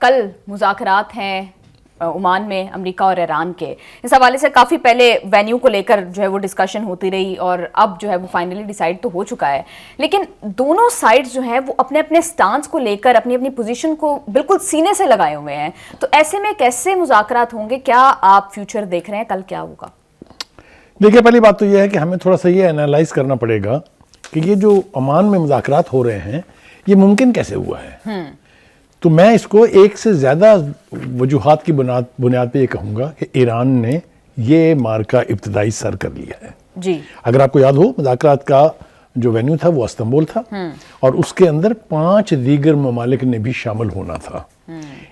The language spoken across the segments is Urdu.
کل مذاکرات ہیں عمان میں امریکہ اور ایران کے، اس حوالے سے کافی پہلے وینیو کو لے کر جو ہے وہ ڈسکشن ہوتی رہی اور اب جو ہے وہ فائنلی ڈیسائیڈ تو ہو چکا ہے، لیکن دونوں سائڈز جو ہیں وہ اپنے اپنے سٹانس کو لے کر اپنی اپنی پوزیشن کو بالکل سینے سے لگائے ہوئے ہیں. تو ایسے میں کیسے مذاکرات ہوں گے؟ کیا آپ فیوچر دیکھ رہے ہیں؟ کل کیا ہوگا؟ دیکھیے، پہلی بات تو یہ ہے کہ ہمیں تھوڑا سا یہ انالائز کرنا پڑے گا کہ یہ جو عمان میں مذاکرات ہو رہے ہیں یہ ممکن کیسے ہوا ہے. تو میں اس کو ایک سے زیادہ وجوہات کی بنیاد پہ یہ کہوں گا کہ ایران نے یہ مارکا ابتدائی سر کر لیا ہے. جی، اگر آپ کو یاد ہو، مذاکرات کا جو وینیو تھا وہ استنبول تھا اور اس کے اندر 5 دیگر ممالک نے بھی شامل ہونا تھا.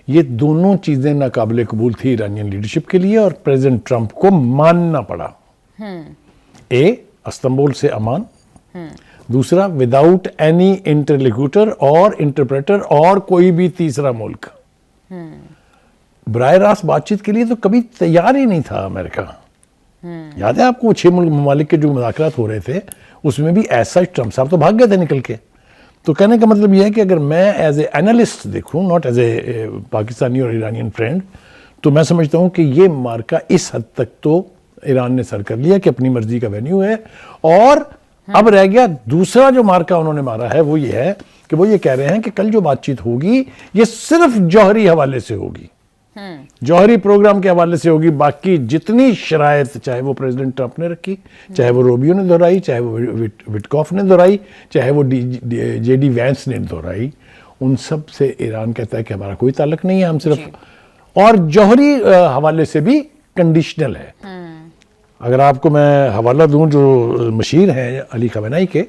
یہ دونوں چیزیں ناقابل قبول تھی ایرانین لیڈرشپ کے لیے اور پریزیڈنٹ ٹرمپ کو ماننا پڑا. استنبول سے عمان، دوسرا وداؤٹ اینی انٹرلیکوٹر اور انٹرپریٹر اور کوئی بھی تیسرا ملک. براہ راست بات چیت کے لیے تو کبھی تیار ہی نہیں تھا امریکہ. یاد ہے آپ کو 6 ممالک کے جو مذاکرات ہو رہے تھے اس میں بھی ایسا ٹرمپ صاحب تو بھاگ گئے تھے نکل کے. تو کہنے کا مطلب یہ ہے کہ اگر میں ایز اے اینالسٹ دیکھوں، ناٹ ایز اے پاکستانی اور ایرانین فرینڈ، تو میں سمجھتا ہوں کہ یہ مارکا اس حد تک تو ایران نے سر کر لیا کہ اپنی مرضی کا وینیو ہے. اور اب رہ گیا دوسرا جو مارکا انہوں نے مارا ہے، وہ یہ ہے کہ وہ یہ کہہ رہے ہیں کہ کل جو بات چیت ہوگی یہ صرف جوہری حوالے سے ہوگی، جوہری پروگرام کے حوالے سے ہوگی. باقی جتنی شرائط چاہے وہ پریزیڈنٹ ٹرمپ نے رکھی، چاہے وہ روبیو نے دہرائی، چاہے وہ وٹکوف نے دہرائی، چاہے وہ جے ڈی وینس نے دہرائی، ان سب سے ایران کہتا ہے کہ ہمارا کوئی تعلق نہیں ہے، ہم صرف اور جوہری حوالے سے بھی کنڈیشنل ہے. اگر آپ کو میں حوالہ دوں جو مشیر ہیں علی خامنئی کے،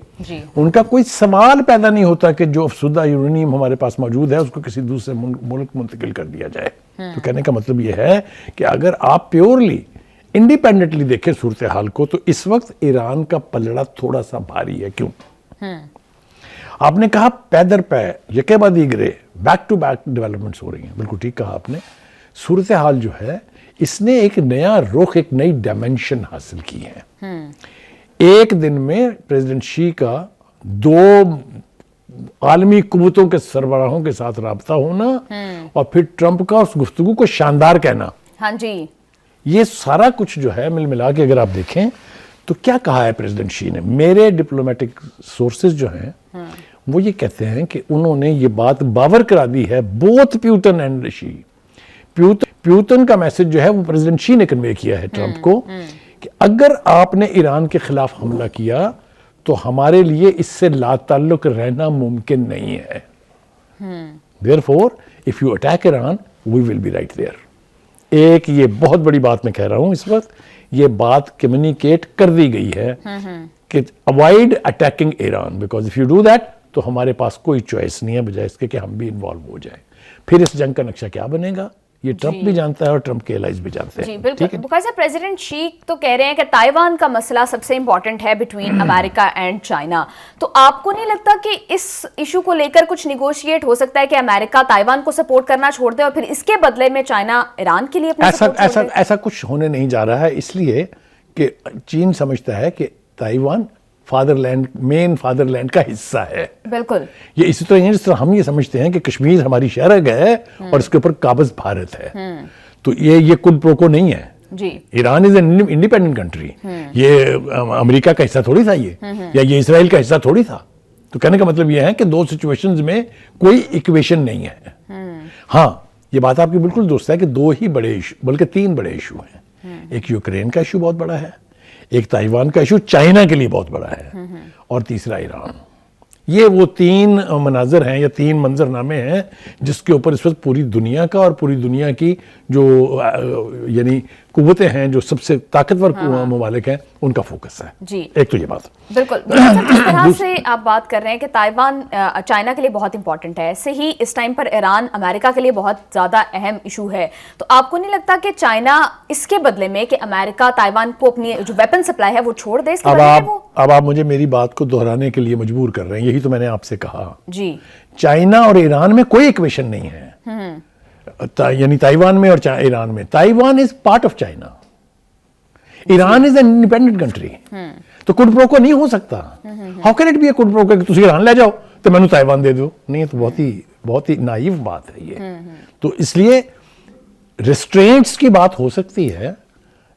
ان کا کوئی سوال پیدا نہیں ہوتا کہ جو افسردہ یورینیم ہمارے پاس موجود ہے اس کو کسی دوسرے ملک منتقل کر دیا جائے. تو کہنے کا مطلب یہ ہے کہ اگر آپ پیورلی انڈیپینڈنٹلی دیکھیں صورتحال کو تو اس وقت ایران کا پلڑا تھوڑا سا بھاری ہے. کیوں؟ آپ نے کہا پے در پے یکے بعد دیگرے بیک ٹو بیک ڈیولپمنٹس ہو رہی ہیں. بالکل ٹھیک کہا آپ نے. صورتحال جو ہے اس نے ایک نیا رخ، ایک نئی ڈائمنشن حاصل کی ہے. ایک دن میں پریزیڈنٹ شی کا 2 عالمی قوتوں کے سربراہوں کے ساتھ رابطہ ہونا اور پھر ٹرمپ کا اس گفتگو کو شاندار کہنا، ہاں جی، یہ سارا کچھ جو ہے مل ملا کے اگر آپ دیکھیں تو کیا کہا ہے پریزیڈنٹ شی نے. میرے ڈپلومیٹک سورسز جو ہیں وہ یہ کہتے ہیں کہ انہوں نے یہ بات باور کرا دی ہے بوتھ پیوٹن اینڈ شی. پیوتن کا میسج جو ہے وہ پریزیڈنٹ شی نے کنوے کیا ہے ٹرمپ کو کہ اگر آپ نے ایران کے خلاف حملہ کیا تو ہمارے لیے اس سے لا تعلق رہنا ممکن نہیں ہے. Therefore, if you attack Iran, we will be right there. ایک یہ بہت بڑی بات میں کہہ رہا ہوں اس وقت، یہ بات کمیونیکیٹ کر دی گئی ہے کہ avoid attacking Iran because if you do that تو ہمارے پاس کوئی چوائس نہیں ہے بجائے اس کے کہ ہم بھی انوالو ہو جائیں. پھر اس جنگ کا نقشہ کیا بنے گا یہ ٹرمپ بھی جانتا ہے اور ٹرمپ کے الائز بھی جانتے ہیں. جی بالکل. بکاز پریزیڈنٹ شی تو کہہ رہے ہیں کہ تائیوان کا مسئلہ سب سے امپورٹنٹ ہے بٹوین امریکہ اینڈ چائنا. تو آپ کو نہیں لگتا کہ اس ایشو کو لے کر کچھ نیگوشیٹ ہو سکتا ہے کہ امریکہ تائیوان کو سپورٹ کرنا چھوڑ دے اور پھر اس کے بدلے میں چائنا ایران کے لیے اپنا سپورٹ چھوڑ دے؟ ایسا کچھ ہونے نہیں جا رہا ہے، اس لیے کہ چین سمجھتا ہے کہ تائیوان مین فادر لینڈ کا حصہ ہے. بالکل. یہ اسی طرح جس طرح ہم یہ سمجھتے ہیں کہ کشمیر ہماری شہر ہے اور اس کے اوپر قابض بھارت ہے. تو یہ کڈ پرو کو نہیں ہے. جی، Iran is an independent country. یہ امریکہ کا حصہ تھوڑی تھا یا یہ اسرائیل کا حصہ تھوڑی تھا. تو کہنے کا مطلب یہ ہے کہ 2 سچویشنز میں کوئی ایکویشن نہیں ہے. ہاں، یہ بات آپ کی بالکل درست ہے کہ 2 ہی بڑے ایشو بلکہ 3 بڑے ایشو ہیں. ایک یوکرین کا ایشو بہت بڑا ہے، ایک تائیوان کا ایشو چائنا کے لیے بہت بڑا ہے، اور تیسرا ایران. یہ وہ 3 مناظر ہیں یا 3 منظرنامے ہیں جس کے اوپر اس وقت پوری دنیا کا اور پوری دنیا کی جو یعنی قوتیں ہیں جو سب سے طاقتور ممالک ہیں ان کا فوکس ہے. جی، ایک تو یہ بات بالکل. جس طرح سے آپ بات کر رہے ہیں کہ تائیوان چائنا کے لیے بہت امپورٹنٹ ہے، ایسے ہی اس ٹائم پر ایران امریکہ کے لیے بہت زیادہ اہم ایشو ہے. تو آپ کو نہیں لگتا کہ چائنا اس کے بدلے میں کہ امریکہ تائیوان کو اپنی جو ویپن سپلائی ہے وہ چھوڑ دے؟ اس کے بدلے میں اب آپ مجھے میری بات کو دہرانے کے لیے مجبور کر رہے ہیں. یہی تو میں نے آپ سے کہا. جی، چائنا اور ایران میں کوئی ایکویشن نہیں ہے. یعنی تائیوان میں اور ایران میں. Taiwan is part of China. Iran is an independent country. تو کڈ پرو کو نہیں ہو سکتا. ہاؤ کین اٹ بی اے کڈ پرو کہ تسی ایران لے جاؤ تو میں نے تائیوان دے دو؟ نہیں، تو بہت ہی بہت ہی نائیو بات ہے یہ. تو اس لیے ریسٹرینٹس کی بات ہو سکتی ہے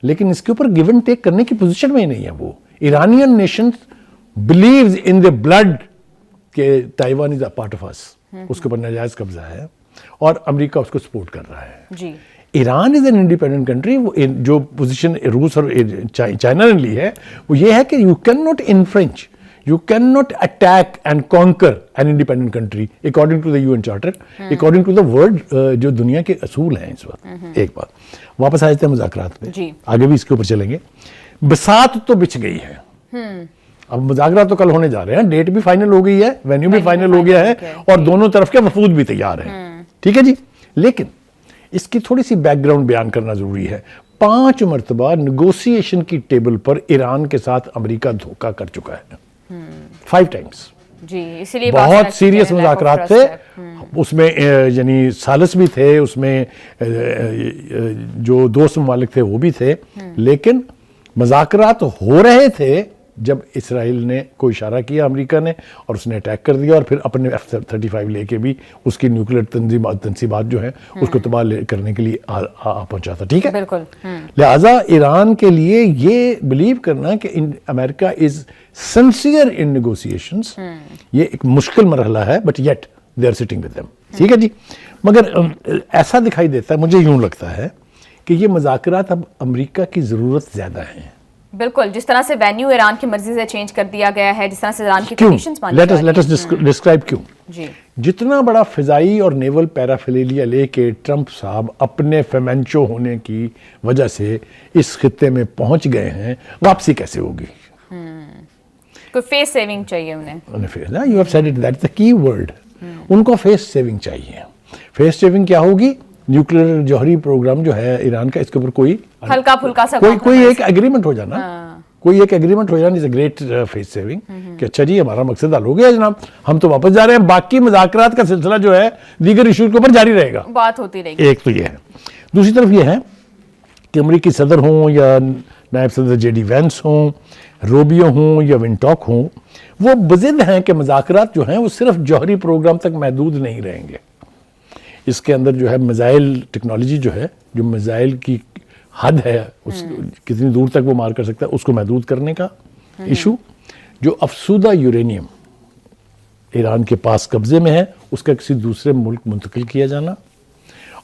لیکن اس کے اوپر گیو اینڈ ٹیک کرنے کی پوزیشن میں ہی نہیں ہے. وہ Iranian nation believes in the blood کہ Taiwan is a part of us, اس کے اوپر ناجائز قبضہ ہے اور امریکہ اس کو سپورٹ کر رہا ہے. جی Iran is an independent country. جو پوزیشن روس اور چائنا نے لی ہے وہ یہ ہے کہ you can not infringe, you cannot attack and conquer an independent country according to the UN Charter, according to the world جو دنیا کے اصول ہیں اس وقت. ایک بات واپس آ جاتے ہیں مذاکرات پہ, آگے بھی اس کے اوپر چلیں گے. بساط تو بچ گئی ہے, اب مذاکرات تو کل ہونے جا رہے ہیں, ڈیٹ بھی فائنل ہو گئی ہے, وینیو بھی فائنل ہو گیا ہے اور دونوں طرف کے وفود بھی تیار ہیں. ٹھیک ہے جی, لیکن اس کی تھوڑی سی بیک گراؤنڈ بیان کرنا ضروری ہے. 5 مرتبہ نیگوسیشن کی ٹیبل پر ایران کے ساتھ امریکہ دھوکہ کر چکا ہے, 5 ٹائمز. جی اسی لیے بہت سیریس مذاکرات تھے اس میں, یعنی ثالث بھی تھے اس میں, جو دوست ممالک تھے وہ بھی تھے, لیکن مذاکرات ہو رہے تھے جب اسرائیل نے کوئی اشارہ کیا امریکہ نے اور اس نے اٹیک کر دیا اور پھر اپنے F-35 لے کے بھی اس کی نیوکلیر تنصیبات جو ہیں اس کو تباہ کرنے کے لیے پہنچا تھا. ٹھیک ہے, بالکل. لہٰذا ایران کے لیے یہ بلیو کرنا کہ امریکہ از سنسیئر ان نیگوسیشنز, یہ ایک مشکل مرحلہ ہے, but yet they are sitting with them. ٹھیک ہے جی, مگر ایسا دکھائی دیتا ہے, مجھے یوں لگتا ہے کہ یہ مذاکرات اب امریکہ کی ضرورت زیادہ ہیں. بالکل, جس طرح سے وینیو ایران کی مرضی سے چینج کر دیا گیا ہے, جس طرح سے ایران کی کنڈیشنز مانی جا رہی ہیں. لیٹ اس ڈسکرائب کیوں. جی جتنا بڑا فضائی اور نیول پیرافیلیا لے کے ٹرمپ صاحب اپنے فیمنچو ہونے کی وجہ سے اس خطے میں پہنچ گئے ہیں, واپسی کیسے ہوگی؟ کوئی فیس سیونگ چاہیے انہیں. You have said it, that is the key word. ان کو فیس سیونگ چاہیے. فیس سیونگ کیا ہوگی؟ نیوکلیر جوہری پروگرام جو ہے ایران کا, اس کے اوپر کوئی ہلکا پھلکا سا کوئی ایک ایگریمنٹ ہو جانا, کوئی ایک ایگریمنٹ ہو جانا از اے گریٹ فیس سیونگ کہ اچھا جی ہمارا مقصد حل ہو گیا جناب, ہم تو واپس جا رہے ہیں, باقی مذاکرات کا سلسلہ جو ہے دیگر ایشوز کے اوپر جاری رہے گا, بات ہوتی رہے گی. ایک تو یہ ہے. دوسری طرف یہ ہے کہ امریکی صدر ہوں یا نائب صدر جے ڈی وینس ہوں, روبیو ہوں یا ونٹاک ہوں, وہ بضد ہیں کہ مذاکرات جو ہیں وہ صرف جوہری پروگرام تک محدود نہیں رہیں گے. اس کے اندر جو ہے میزائل ٹیکنالوجی جو ہے, جو میزائل کی حد ہے اس کتنی دور تک وہ مار کر سکتا ہے, اس کو محدود کرنے کا ایشو. جو افسودہ یورینیم ایران کے پاس قبضے میں ہے اس کا کسی دوسرے ملک منتقل کیا جانا,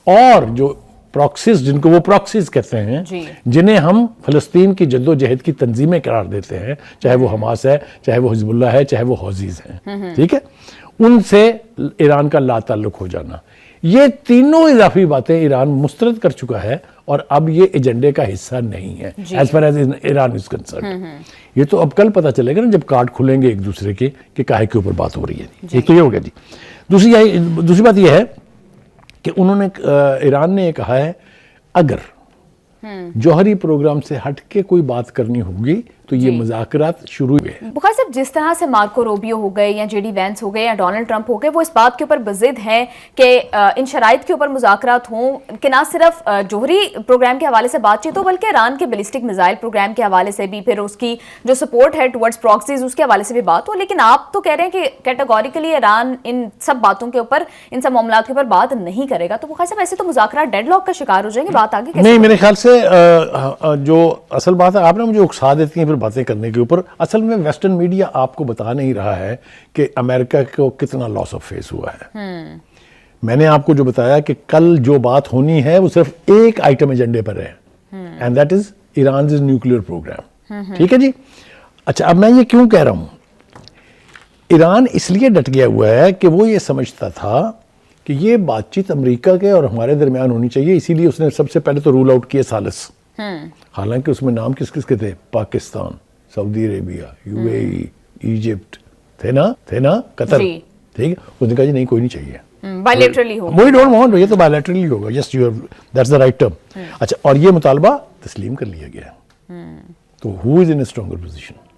اور جو پراکسیز, جن کو وہ پراکسیز کہتے ہیں, جنہیں ہم فلسطین کی جد و جہد کی تنظیمیں قرار دیتے ہیں, چاہے وہ حماس ہے, چاہے وہ حزب اللہ ہے, چاہے وہ حوثیز ہیں. ٹھیک ہے, ان سے ایران کا لا تعلق ہو جانا. یہ تینوں اضافی باتیں ایران مسترد کر چکا ہے اور اب یہ ایجنڈے کا حصہ نہیں ہے as far as Iran is concerned. یہ تو اب کل پتہ چلے گا نا جب کارڈ کھلیں گے ایک دوسرے کے کہ کاہے کے اوپر بات ہو رہی ہے. ایک تو یہ ہو گیا جی. دوسری بات یہ ہے کہ انہوں نے, ایران نے یہ کہا ہے اگر جوہری پروگرام سے ہٹ کے کوئی بات کرنی ہوگی تو یہ مذاکرات شروع ہوئے. بخاری صاحب, جس طرح سے مارکو روبیو ہو گئے یا جے ڈی وینس ہو گئے یا ڈونلڈ ٹرمپ ہو گئے, وہ اس بات کے اوپر بضد ہیں کہ ان شرائط کے اوپر مذاکرات ہوں کہ نہ صرف جوہری پروگرام کے حوالے سے بات چیت ہو بلکہ ایران کے بیلسٹک میزائل پروگرام کے حوالے سے بھی, پھر اس کی جو سپورٹ ہے ٹورڈز پراکسیز اس کے حوالے سے بھی بات ہو. لیکن آپ تو کہہ رہے ہیں کہ کیٹیگوریکلی ایران ان سب باتوں کے اوپر, ان سب معاملات کے اوپر بات نہیں کرے گا. تو بخاری صاحب ایسے تو مذاکرات ڈیڈ لاک کا شکار ہو جائیں گے, بات آگے نہیں. میرے خیال سے جو اصل بات ہے, آپ نے مجھے اکسا دیتی ہیں پھر باتیں کرنے کے اوپر. اصل میں ویسٹرن میڈیا آپ کو بتا نہیں رہا ہے کہ امریکہ کو کتنا لاس آف فیس ہوا ہے. میں نے آپ کو جو بتایا کہ کل جو بات ہونی ہے وہ صرف ایک آئٹم ایجنڈے پر ہے, and that is Iran's nuclear program. ٹھیک ہے جی. اچھا, اب میں یہ کیوں کہہ رہا ہوں, ایران اس لیے ڈٹ گیا ہوا ہے کہ وہ یہ سمجھتا تھا کہ یہ بات چیت امریکہ کے اور ہمارے درمیان ہونی چاہیے, اسی لیے اس نے سب سے پہلے تو رول آؤٹ کیا ثالث. حالانکہ اس میں نام کس کس کے تھے, پاکستان, سعودی عربیہ, یو اے ای, ایجپٹ تھے نا, قطر. ٹھیک ہے, اس نے کہا جی نہیں کوئی نہیں چاہیے, بائیلیٹرلی ہو, وہی ڈونٹ وانٹ, یہ تو بائیلیٹرلی ہوگا. Yes you that's the right term. اچھا, اور یہ مطالبہ تسلیم کر لیا گیا. تو who is in a stronger position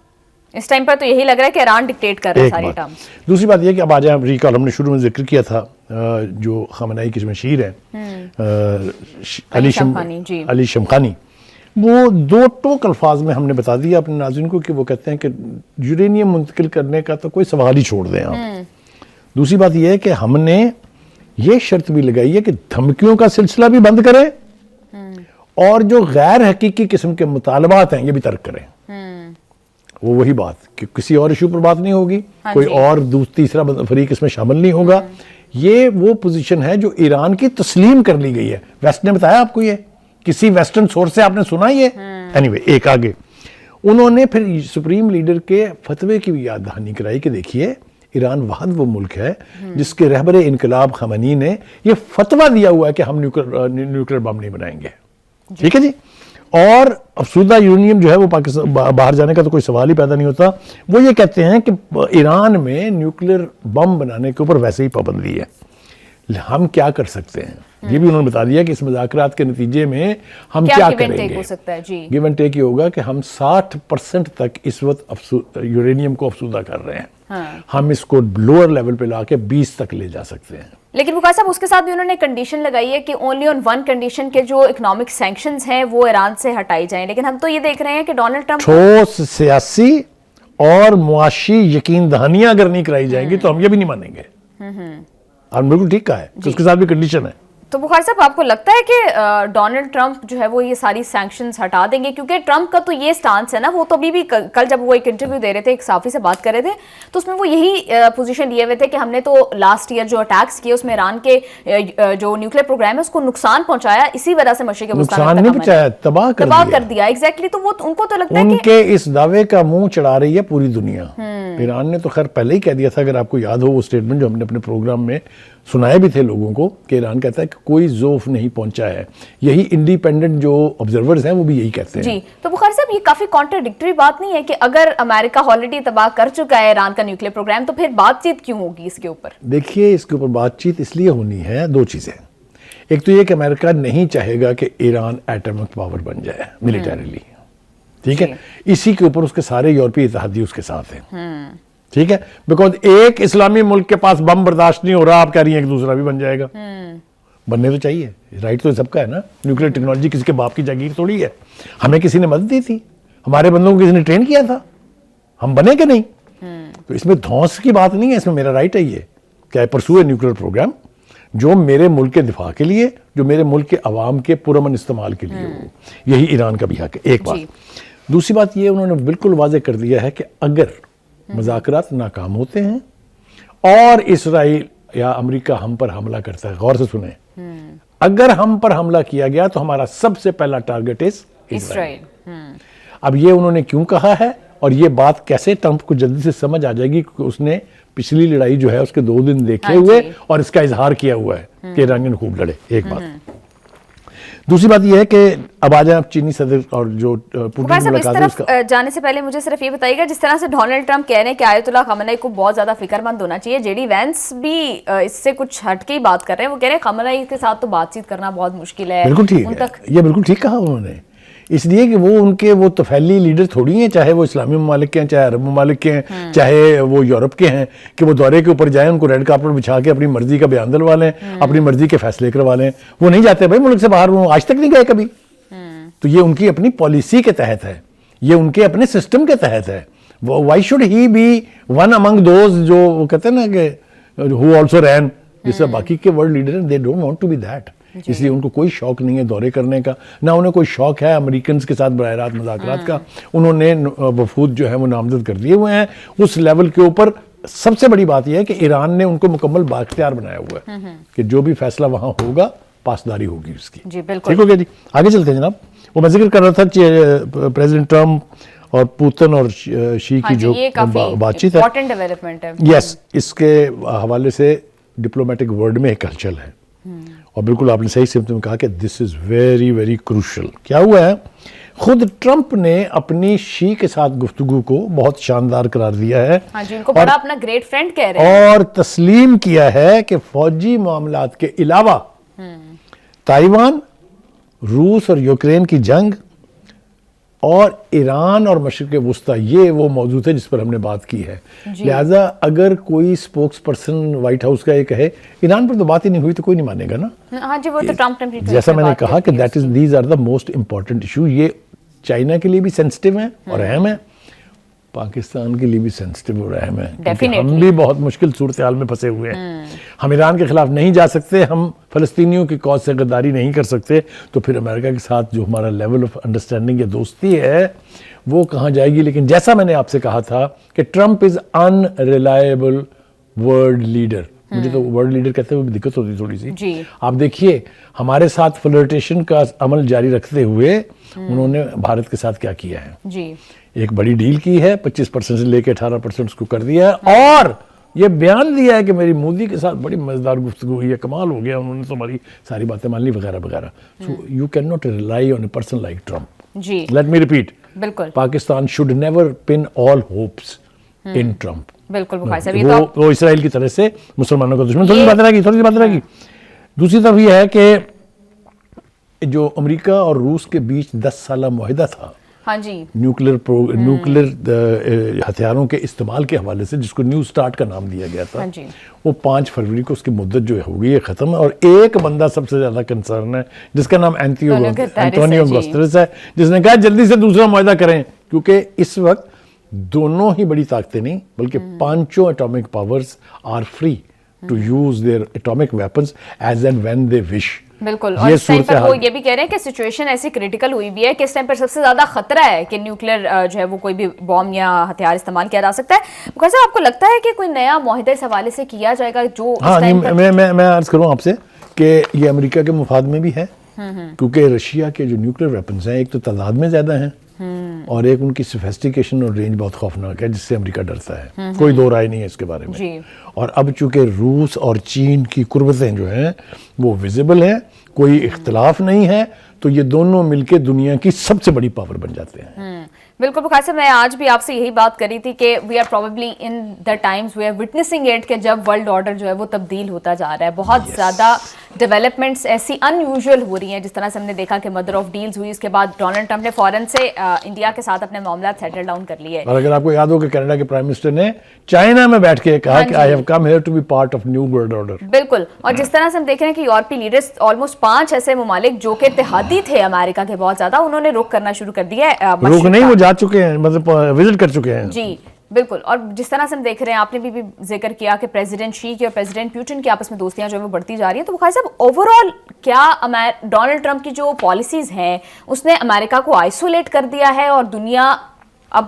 اس ٹائم پر؟ تو یہی لگ رہا ہے کہ ایران ڈکٹیٹ کر رہا ہے ساری ٹرمز. دوسری بات یہ کہ اب آ جائیں, ریکال ہم نے شروع میں ذکر کیا تھا جو خامنائی کے مشیر ہیں علی شمخانی, وہ 2 ٹوک الفاظ میں ہم نے بتا دیا اپنے ناظرین کو کہ وہ کہتے ہیں کہ یورینیم منتقل کرنے کا تو کوئی سوال ہی چھوڑ دیں آپ. دوسری بات یہ ہے کہ ہم نے یہ شرط بھی لگائی ہے کہ دھمکیوں کا سلسلہ بھی بند کریں اور جو غیر حقیقی قسم کے مطالبات ہیں یہ بھی ترک کریں. وہ وہی بات کہ کسی اور ایشو پر بات نہیں ہوگی, کوئی اور تیسرا فریق اس میں شامل نہیں ہوگا. یہ وہ پوزیشن ہے جو ایران کی تسلیم کر لی گئی ہے. ویسٹ نے بتایا آپ کو, یہ کسی ویسٹرن سورس سے آپ نے سنا یہ؟ اینی وے, ایک آگے انہوں نے پھر سپریم لیڈر کے فتوے کی بھی یاد دہانی کرائی کہ دیکھیے ایران واحد وہ ملک ہے جس کے رہبر انقلاب خمینی نے یہ فتویٰ دیا ہوا ہے کہ ہم نیوکلیر بم نہیں بنائیں گے. ٹھیک ہے جی. اور افسودہ یورینیم جو ہے وہ پاکستان باہر جانے کا تو کوئی سوال ہی پیدا نہیں ہوتا. وہ یہ کہتے ہیں کہ ایران میں نیوکلیر بم بنانے کے اوپر ویسے ہی پابندی ہے. ہم کیا کر سکتے ہیں یہ بھی انہوں نے بتا دیا کہ اس مذاکرات کے نتیجے میں ہم کیا کریں گے. گیو اینڈ ٹیک یہ ہوگا کہ ہم 60% تک اس وقت یورینیم کو افسودہ کر رہے ہیں, ہم اس کو لوور لیول پہ لا کے 20 تک لے جا سکتے ہیں. لیکن وقار صاحب اس کے ساتھ بھی انہوں نے کنڈیشن لگائی ہے کہ اونلی آن ون کنڈیشن کے جو اکنامک سینکشنز ہیں وہ ایران سے ہٹائی جائیں. لیکن ہم تو یہ دیکھ رہے ہیں کہ ڈونلڈ ٹرمپ ٹھوس سیاسی اور معاشی یقین دہانیاں اگر نہیں کرائی جائیں گی تو ہم یہ بھی نہیں مانیں گے. اور بالکل ٹھیک کہا ہے کہ اس کے ساتھ بھی کنڈیشن ہے. تو بخاری صاحب آپ کو لگتا ہے کہ ڈونلڈ ٹرمپ جو ہے وہ یہ ساری سینکشنز ہٹا دیں گے؟ کیونکہ ٹرمپ کا تو یہ سٹانس ہے نا, وہ تو ابھی بھی کل جب وہ ایک انٹرویو دے رہے تھے, ایک صحافی سے بات کر رہے تھے, تو اس میں وہ یہی پوزیشن لیے ہوئے تھے کہ ہم نے تو لاسٹ ایئر جو اٹیکس کیے اس میں ایران کے جو نیوکلیر پروگرام ہے اس کو نقصان پہنچایا, اسی وجہ سے مشرق وسطیٰ نقصان نہیں پہنچایا, تباہ کر دیا. ایگزیکٹلی. تو وہ ان کو تو لگتا ہے ان کے اس دعوے کا منہ چڑھا رہی ہے پوری دنیا. ایران نے تو خیر پہلے ہی کہہ دیا تھا, اگر آپ کو یاد ہو وہ اسٹیٹمنٹ جو ہم نے اپنے پروگرام میں سنائے بھی تھے لوگوں کو, کہ ایران کہتا ہے کہ کوئی ضعف نہیں پہنچا ہے. یہی انڈیپینڈنٹ جو آبزرورز ہیں وہ بھی یہی کہتے ہیں. جی تو بخاری صاحب یہ کافی کانٹرڈکٹری بات نہیں ہے کہ اگر امریکہ آلریڈی تباہ کر چکا ہے ایران کا نیوکلیر پروگرام تو پھر بات چیت کیوں ہوگی اس کے اوپر؟ دیکھیے اس کے اوپر بات چیت اس لیے ہونی ہے, دو چیزیں. ایک تو یہ کہ امریکہ نہیں چاہے گا کہ ایران ایٹمک پاور بن جائے ملیٹریلی. ٹھیک ہے, اسی کے اوپر اس کے سارے یورپی اتحادی اس کے ساتھ ہیں. ٹھیک ہے, بیکاز ایک اسلامی ملک کے پاس بم برداشت نہیں ہو رہا, آپ کہہ رہی ہیں ایک دوسرا بھی بن جائے گا. بننے تو چاہیے, رائٹ تو سب کا ہے نا. نیوکلیر ٹیکنالوجی کسی کے باپ کی جاگیر تھوڑی ہے. ہمیں کسی نے مدد دی تھی, ہمارے بندوں کو کسی نے ٹرین کیا تھا, ہم بنے کہ نہیں. تو اس میں دھونس کی بات نہیں ہے, اس میں میرا رائٹ ہے یہ کہ آئی پرسو اے نیوکلیر پروگرام جو میرے ملک کے دفاع کے لیے, جو میرے ملک کے عوام کے پرامن استعمال کے لیے ہو. یہی ایران کا بھی حق ہے. ایک بات. دوسری بات یہ انہوں نے بالکل واضح کر دیا ہے کہ اگر مذاکرات ناکام ہوتے ہیں اور اسرائیل یا امریکہ ہم پر حملہ کرتا ہے, غور سے سنیں, اگر ہم پر حملہ کیا گیا تو ہمارا سب سے پہلا ٹارگٹ اسرائیل. اب یہ انہوں نے کیوں کہا ہے اور یہ بات کیسے ٹرمپ کو جلدی سے سمجھ آ جائے گی, کہ اس نے پچھلی لڑائی جو ہے اس کے 2 دن دیکھے ہوئے اور اس کا اظہار کیا ہوا ہے کہ ایرانیین خوب لڑے. ایک بات. دوسری بات یہ ہے کہ اب آ جائیں آپ چینی صدر اور جو پوٹن کی ملاقات ہے اس کا. جانے سے پہلے مجھے صرف یہ بتائیے گا, جس طرح سے ڈونلڈ ٹرمپ کہہ رہے ہیں کہ آیت اللہ خامنئی کو بہت زیادہ فکر مند ہونا چاہیے, جے ڈی وینس بھی اس سے کچھ ہٹ کے ہی بات کر رہے ہیں. وہ کہہ رہے ہیں خامنئی کے ساتھ تو بات چیت کرنا بہت مشکل ہے. بالکل ٹھیک ہے, یہ بالکل ٹھیک کہا انہوں نے, اس لیے کہ وہ ان کے وہ طفیلی لیڈر تھوڑی ہیں, چاہے وہ اسلامی ممالک کے ہیں, چاہے عرب ممالک کے ہیں, چاہے وہ یورپ کے ہیں, کہ وہ دورے کے اوپر جائیں, ان کو ریڈ کارپٹ بچھا کے اپنی مرضی کا بیان دلوا لیں, اپنی مرضی کے فیصلے کروا لیں. وہ نہیں جاتے بھائی ملک سے باہر, وہ آج تک نہیں گئے کبھی. تو یہ ان کی اپنی پالیسی کے تحت ہے, یہ ان کے اپنے سسٹم کے تحت ہے. Why should he be one among those جو وہ کہتے ہیں نا کہ ہو آلسو رین, جس سے باقی کے ورلڈ لیڈر ہیں, they don't want to be that. اس لیے ان کو کوئی شوق نہیں ہے دورے کرنے کا, نہ انہیں کوئی شوق ہے امریکنز کے ساتھ براہ راست مذاکرات کا. انہوں نے وفود جو ہے وہ نامزد کر دیے ہوئے ہیں اس لیول کے اوپر. سب سے بڑی بات یہ ہے کہ ایران نے ان کو مکمل بااختیار بنایا ہوا ہے کہ جو بھی فیصلہ وہاں ہوگا پاسداری ہوگی اس کی. جی بالکل. ٹھیک ہو گیا جی, آگے چلتے ہیں جناب. وہ میں ذکر کر رہا تھا پریزیڈنٹ ٹرمپ اور پوتن اور شی کی جو بات چیت ہے, یس, اس کے حوالے سے ڈپلومیٹک ورڈ میں ایک ہلچل ہے, اور بالکل آپ نے صحیح سمت میں کہا کہ دس از ویری ویری کروشل. کیا ہوا ہے, خود ٹرمپ نے اپنی شی کے ساتھ گفتگو کو بہت شاندار قرار دیا ہے, ان کو بڑا اپنا گریٹ فرینڈ کہہ رہے ہیں, اور تسلیم کیا ہے کہ فوجی معاملات کے علاوہ تائیوان, روس اور یوکرین کی جنگ اور ایران اور مشرق وسطیٰ, یہ وہ موضوع ہے جس پر ہم نے بات کی ہے. لہٰذا اگر کوئی سپوکس پرسن وائٹ ہاؤس کا یہ کہے ایران پر تو بات ہی نہیں ہوئی تو کوئی نہیں مانے گا نا. ہاں جی, وہ تو ٹرمپ نے جیسا میں نے کہا کہ these are the most important issue. یہ چائنا کے لیے بھی سینسٹیو ہیں اور اہم ہیں, پاکستان کے لیے بھی سینسٹیو ہو رہا ہے کیونکہ Definitely. ہم بھی بہت مشکل صورتحال میں پھنسے ہوئے ہیں. ہم ایران کے خلاف نہیں جا سکتے, ہم فلسطینیوں کی کاز سے غداری نہیں کر سکتے, تو پھر امریکہ کے ساتھ جو ہمارا لیول آف انڈرسٹینڈنگ یا دوستی ہے وہ کہاں جائے گی. لیکن جیسا میں نے آپ سے کہا تھا کہ ٹرمپ از ان ریلائبل ورلڈ لیڈر. مجھے تو ورلڈ لیڈر کہتے ہوئے دقت ہوتی تھوڑی سی. جی. آپ دیکھیے ہمارے ساتھ فلرٹیشن کا عمل جاری رکھتے ہوئے انہوں نے بھارت کے ساتھ کیا کیا ہے. جی. ایک بڑی ڈیل کی ہے, 25% سے لے کے 18% اس کو کر دیا ہے, اور یہ بیان دیا ہے کہ میری مودی کے ساتھ بڑی مزیدار گفتگو ہوئی ہے, کمال ہو گیا, انہوں نے تو ہماری ساری باتیں مان لی وغیرہ وغیرہ. So you can not rely on a person like Trump. جی. لیٹ می ریپیٹ, بالکل Pakistan should never pin all hopes in Trump. بالکل بخاری صاحب, یہ تو وہ اسرائیل کی طرح سے مسلمانوں کا دشمن. تھوڑی سی بات رہ گی. دوسری طرف یہ ہے کہ جو امریکہ اور روس کے بیچ 10 سالہ معاہدہ تھا ہاں جی نیوکلیر ہتھیاروں کے استعمال کے حوالے سے, جس کو نیو سٹارٹ کا نام دیا گیا تھا, ہاں جی, وہ 5 فروری کو اس کی مدت جو ہو گئی ہے ختم. اور ایک بندہ سب سے زیادہ کنسرن ہے جس کا نام اینٹونیو گوتریس ہے, جس نے کہا جلدی سے دوسرا معاہدہ کریں, کیونکہ اس وقت دونوں ہی بڑی طاقتیں نہیں بلکہ 5 atomic powers are free to use their atomic weapons as and when they wish. بالکل. اور اس ٹائم پر وہ یہ بھی کہہ رہے ہیں کہ سچویشن ایسی کریٹیکل ہوئی بھی ہے کہ اس ٹائم پر سب سے زیادہ خطرہ ہے کہ نیوکلیر جو ہے وہ کوئی بھی بام یا ہتھیار استعمال کیا جا سکتا ہے. ویسے آپ کو لگتا ہے کہ کوئی نیا معاہدہ اس حوالے سے کیا جائے گا جو ہاں میں عرض کروں آپ سے کہ یہ امریکہ کے مفاد میں بھی ہے, کیونکہ رشیا کے جو نیوکلیر ویپنز ہیں ایک تو تعداد میں زیادہ ہیں اور ایک ان کی سوفیسٹیکیشن اور رینج بہت خوفناک ہے, جس سے امریکہ ڈرتا ہے, کوئی دو رائے نہیں ہے اس کے بارے میں. اور اب چونکہ روس اور چین کی قربتیں جو ہیں وہ ویزیبل ہیں, کوئی اختلاف نہیں ہے, تو یہ دونوں مل کے دنیا کی سب سے بڑی پاور بن جاتے ہیں. بالکل بخاری صاحب, میں آج بھی آپ سے یہی بات کری تھی کہ we are probably in the times we are witnessing it کہ جب ورلڈ آرڈر جو ہے وہ تبدیل ہوتا جا رہا ہے. بہت زیادہ ڈیولپمنٹس ایسی ان یوزول ہو رہی ہیں, جس طرح سے ہم نے دیکھا کہ مدر آف ڈیلز ہوئی, اس کے بعد ڈونلڈ ٹرمپ نے فوراً سے انڈیا کے ساتھ اپنے معاملات سیٹل ڈاؤن کر لیے. اور اگر آپ کو یاد ہو کہ کینیڈا کے پرائم منسٹر نے چائنا میں بیٹھ کے کہا کہ I have come here to be part of new world order. بالکل. اور جس طرح سے ہم دیکھ رہے ہیں کہ یورپی لیڈرز آلموسٹ 5 ایسے ممالک جو کہ اتحادی تھے امریکہ کے بہت زیادہ, انہوں نے رخ کرنا شروع کر دیا ہے. رخ نہیں, وہ جا چکے ہیں, مطلب وزٹ کر چکے ہیں. جی بالکل. اور جس طرح سے ہم دیکھ رہے ہیں, آپ نے بھی ذکر کیا کہ پریزیڈنٹ شی کی اور پریزیڈنٹ پیوٹن کی آپس میں دوستیاں جو ہے وہ بڑھتی جا رہی ہیں. تو بخاری صاحب, اوور آل کیا ڈونلڈ ٹرمپ کی جو پالیسیز ہیں اس نے امریکہ کو آئسولیٹ کر دیا ہے اور دنیا اب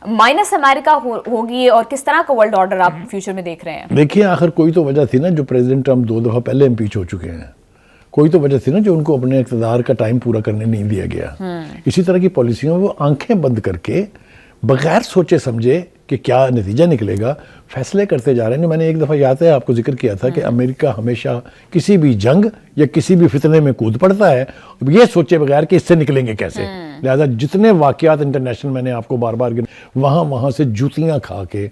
مائنس امریکہ ہوگی, اور کس طرح کا ورلڈ آرڈر آپ فیوچر میں دیکھ رہے ہیں؟ دیکھیے آخر کوئی تو وجہ تھی نا جو پریزیڈنٹ ٹرمپ 2 دفعہ پہلے امپیچ ہو چکے ہیں, کوئی تو وجہ تھی نا جو ان کو اپنے اقتدار کا ٹائم پورا کرنے نہیں دیا گیا. اسی طرح کی پالیسیوں میں وہ آنکھیں بند کر کے بغیر سوچے سمجھے کہ کیا نتیجہ نکلے گا فیصلے کرتے جا رہے ہیں. میں نے ایک دفعہ یاد ہے آپ کو ذکر کیا تھا کہ امریکہ ہمیشہ کسی بھی جنگ یا کسی بھی فتنے میں کود پڑتا ہے یہ سوچے بغیر کہ اس سے نکلیں گے کیسے. لہذا جتنے واقعات انٹرنیشنل میں نے آپ کو بار بار وہاں سے جوتیاں کھا کے,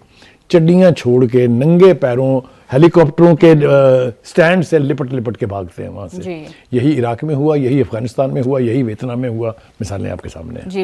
چڈیاں چھوڑ کے, ننگے پیروں ہیلی کاپٹروں کے سٹینڈ سے لپٹ کے بھاگتے ہیں وہاں سے. یہی عراق میں ہوا, یہی افغانستان میں ہوا, یہی ویتنام میں ہوا, مثالیں آپ کے سامنے ہیں.